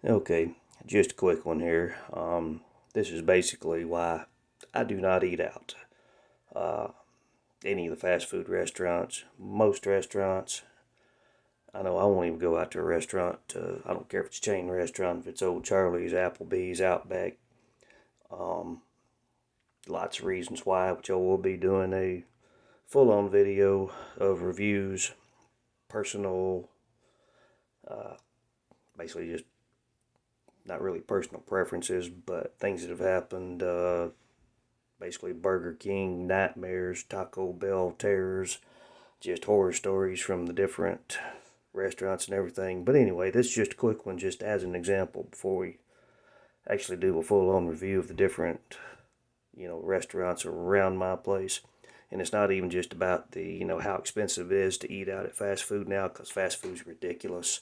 Okay, just a quick one here. This is basically why I do not eat out. Uh, any of the fast food restaurants, most restaurants. I know I won't even go out to a restaurant. I don't care if it's a chain restaurant, if it's Old Charlie's, Applebee's, Outback. Um, Lots of reasons why, which I will be doing a full-on video of reviews, personal, uh, basically just not really personal preferences, but things that have happened. Basically Burger King nightmares, Taco Bell terrors, just horror stories from the different restaurants and everything. But anyway, this is just a quick one, just as an example, before we actually do a full-on review of the different, restaurants around my place. And it's not even just about the, how expensive it is to eat out at fast food now, because fast food's ridiculous.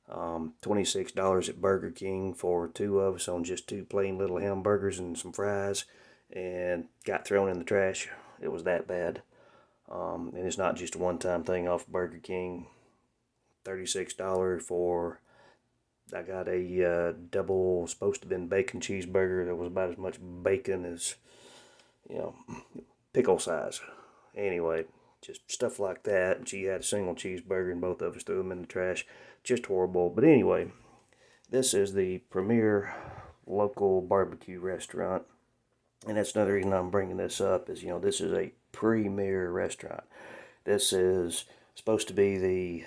$26 at Burger King for two of us on just two plain little hamburgers and some fries, and got thrown in the trash. It was that bad. And it's not just a one-time thing off Burger King. $36 for, I got a double, supposed to have been bacon cheeseburger that was about as much bacon as, you know, pickle size. Anyway, just stuff like that. And she had a single cheeseburger and both of us threw them in the trash. Just horrible. But anyway, this is the premier local barbecue restaurant. And that's another reason I'm bringing this up is, this is a premier restaurant. This is supposed to be the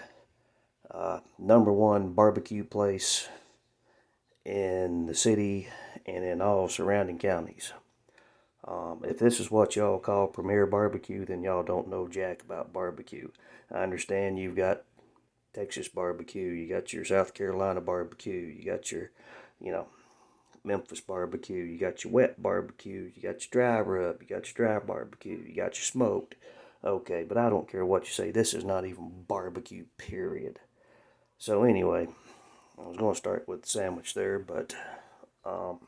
number one barbecue place in the city and in all surrounding counties. If this is what y'all call premier barbecue, then y'all don't know jack about barbecue. I understand you've got Texas barbecue, you got your South Carolina barbecue, you got your, you know, Memphis barbecue, you got your wet barbecue, you got your dry rub, you got your dry barbecue, you got your smoked. Okay, but I don't care what you say, this is not even barbecue, period. So anyway, I was going to start with the sandwich there, but um,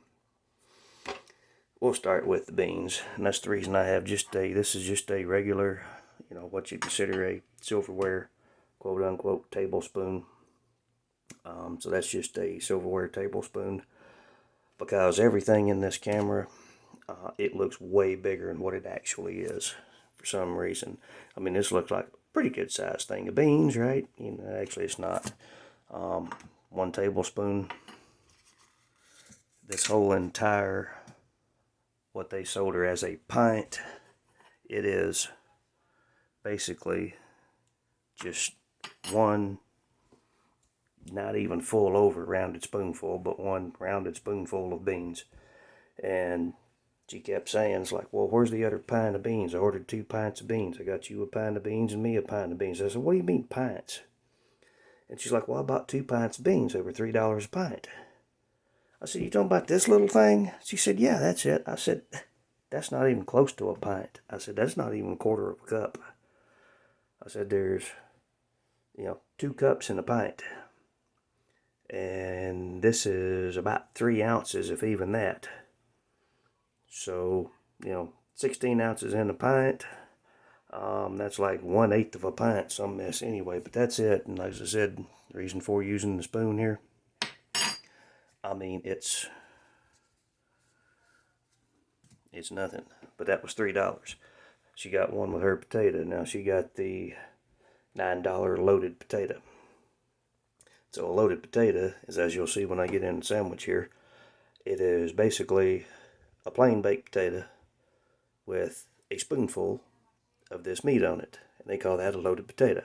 we'll start with the beans. And that's the reason I have this is just a regular, what you consider a silverware, quote unquote, tablespoon. So that's just a silverware tablespoon because everything in this camera, it looks way bigger than what it actually is for some reason. I mean, this looks like a pretty good sized thing of beans, right? Actually it's not. 1 tablespoon. This whole entire, what they sold her as a pint, it is basically just one, not even full over rounded spoonful, but one rounded spoonful of beans. And she kept saying, it's like, well, where's the other pint of beans? I ordered 2 pints of beans. I got you a pint of beans and me a pint of beans. I said, what do you mean pints? And she's like, well, I bought 2 pints of beans over $3 a pint. I said, you talking about this little thing? She said, yeah, that's it. I said, that's not even close to a pint. I said, that's not even a quarter of a cup. I said, there's, 2 cups in a pint. And this is about 3 ounces, if even that. So, 16 ounces in a pint. That's like 1/8 of a pint, some mess anyway, but that's it. And as I said, the reason for using the spoon here, I mean, it's nothing. But that was $3. She got one with her potato. Now she got the $9 loaded potato. So a loaded potato is, as you'll see when I get in the sandwich here, it is basically a plain baked potato with a spoonful of this meat on it. And they call that a loaded potato.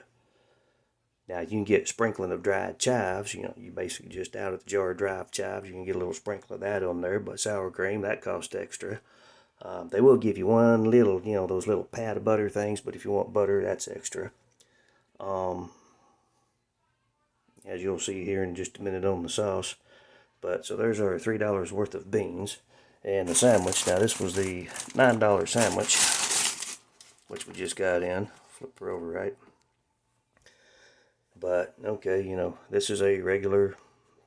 Now you can get sprinkling of dried chives. You basically just out of the jar of dried chives, you can get a little sprinkle of that on there. But sour cream, that costs extra. They will give you one little, those little pat of butter things. But if you want butter, that's extra. As you'll see here in just a minute on the sauce. But so there's our $3 worth of beans. And the sandwich, now this was the $9 sandwich, which we just got in. Flip her over, right? But, okay, this is a regular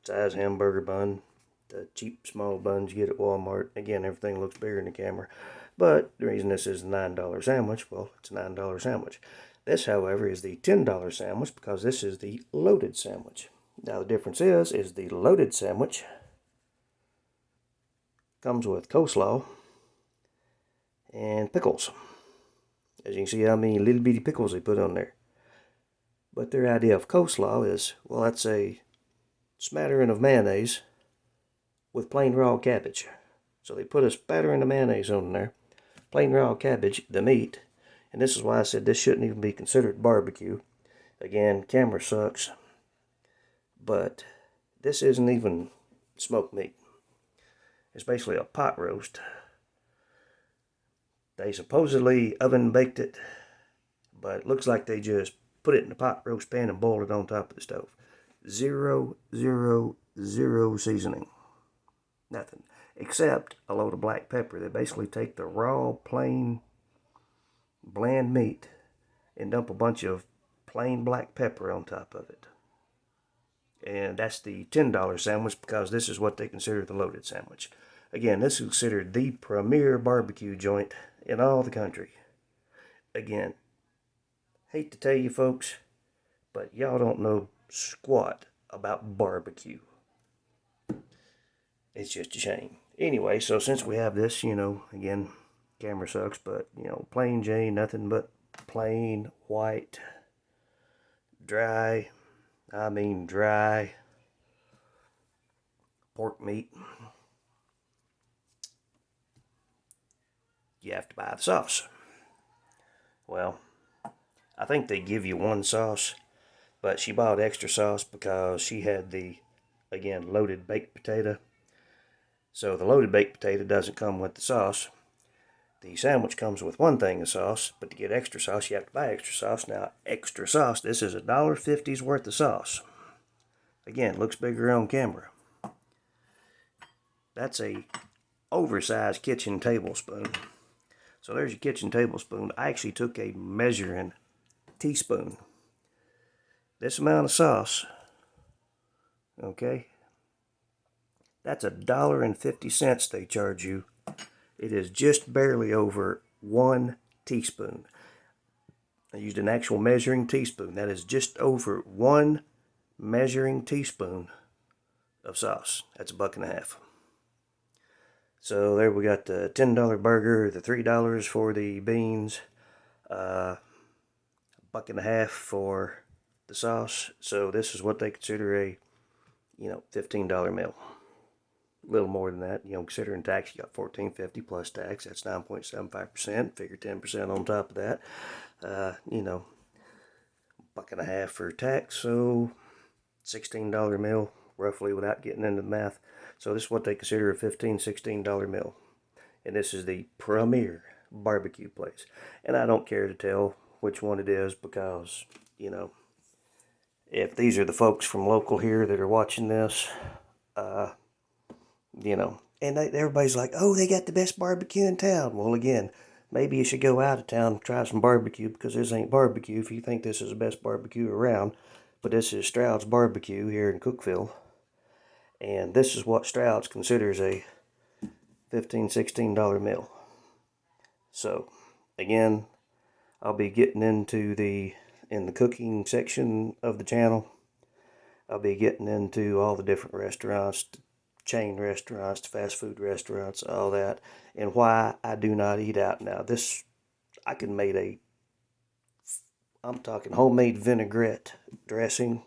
size hamburger bun. The cheap small buns you get at Walmart. Again, everything looks bigger in the camera. But the reason this is a $9 sandwich, well, it's a $9 sandwich. This, however, is the $10 sandwich because this is the loaded sandwich. Now the difference is the loaded sandwich comes with coleslaw and pickles. As you can see how many little bitty pickles they put on there. But their idea of coleslaw is, well, that's a smattering of mayonnaise with plain raw cabbage. So they put a spattering of mayonnaise on there, plain raw cabbage, the meat, and this is why I said this shouldn't even be considered barbecue. Again, camera sucks, but this isn't even smoked meat. It's basically a pot roast. They supposedly oven baked it, but it looks like they just put it in the pot roast pan and boiled it on top of the stove. Zero seasoning. Nothing. Except a load of black pepper. They basically take the raw, plain, bland meat and dump a bunch of plain black pepper on top of it. And that's the $10 sandwich, because this is what they consider the loaded sandwich. Again, this is considered the premier barbecue joint in all the country. Again, hate to tell you folks, but y'all don't know squat about barbecue. It's just a shame. Anyway, so since we have this, again, camera sucks, but, plain Jane, nothing but plain white, dry pork meat. You have to buy the sauce. Well, I think they give you one sauce, but she bought extra sauce because she had the, again, loaded baked potato. So the loaded baked potato doesn't come with the sauce. The sandwich comes with one thing of sauce, but to get extra sauce, you have to buy extra sauce. Now, extra sauce, this is $1.50's worth of sauce. Again, looks bigger on camera. That's a oversized kitchen tablespoon. So there's your kitchen tablespoon. I actually took a measuring teaspoon. This amount of sauce, okay, that's $1.50 they charge you. It is just barely over 1 teaspoon. I used an actual measuring teaspoon. That is just over 1 measuring teaspoon of sauce. That's $1.50. So there we got the $10 burger, the $3 for the beans, $1.50 for the sauce. So this is what they consider a, $15 meal. A little more than that, considering tax, you got $14.50 plus tax. That's 9.75%. Figure 10% on top of that. $1.50 for tax, so $16 meal, roughly, without getting into the math. So this is what they consider a $15, $16 meal. And this is the premier barbecue place. And I don't care to tell which one it is, because, if these are the folks from local here that are watching this, and everybody's like, oh, they got the best barbecue in town. Well, again, maybe you should go out of town and try some barbecue, because this ain't barbecue if you think this is the best barbecue around. But this is Stroud's Barbecue here in Cookeville. And this is what Stroud's considers a $15, $16 meal. So, again, I'll be getting into in the cooking section of the channel, I'll be getting into all the different restaurants, chain restaurants, fast food restaurants, all that, and why I do not eat out. Now, I can make I'm talking homemade vinaigrette dressing,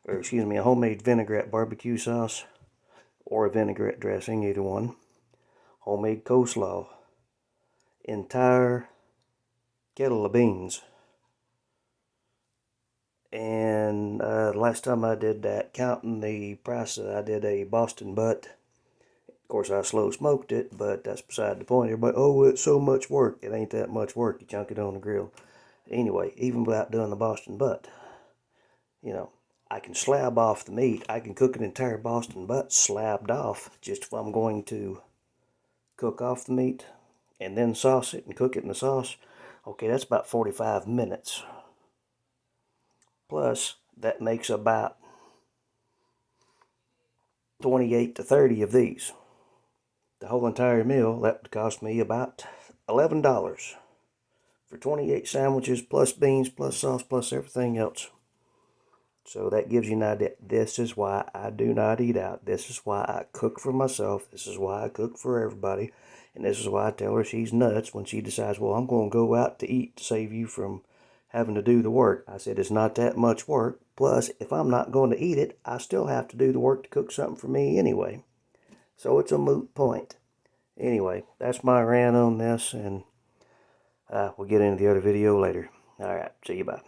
or excuse me, a homemade vinaigrette barbecue sauce, or a vinaigrette dressing, either one. Homemade coleslaw, entire kettle of beans. And last time I did that, counting the price, I did a Boston butt. Of course, I slow smoked it, but that's beside the point. Everybody, oh, it's so much work. It ain't that much work. You chunk it on the grill. Anyway, even without doing the Boston butt, I can slab off the meat. I can cook an entire Boston butt slabbed off, just if I'm going to cook off the meat and then sauce it and cook it in the sauce. Okay, that's about 45 minutes. Plus, that makes about 28 to 30 of these. The whole entire meal, that would cost me about $11 for 28 sandwiches, plus beans, plus sauce, plus everything else. So that gives you an idea. This is why I do not eat out. This is why I cook for myself. This is why I cook for everybody. And this is why I tell her she's nuts when she decides, well, I'm going to go out to eat to save you from having to do the work. I said, it's not that much work. Plus, if I'm not going to eat it, I still have to do the work to cook something for me anyway. So it's a moot point. Anyway, that's my rant on this, and we'll get into the other video later. All right, see you, bye.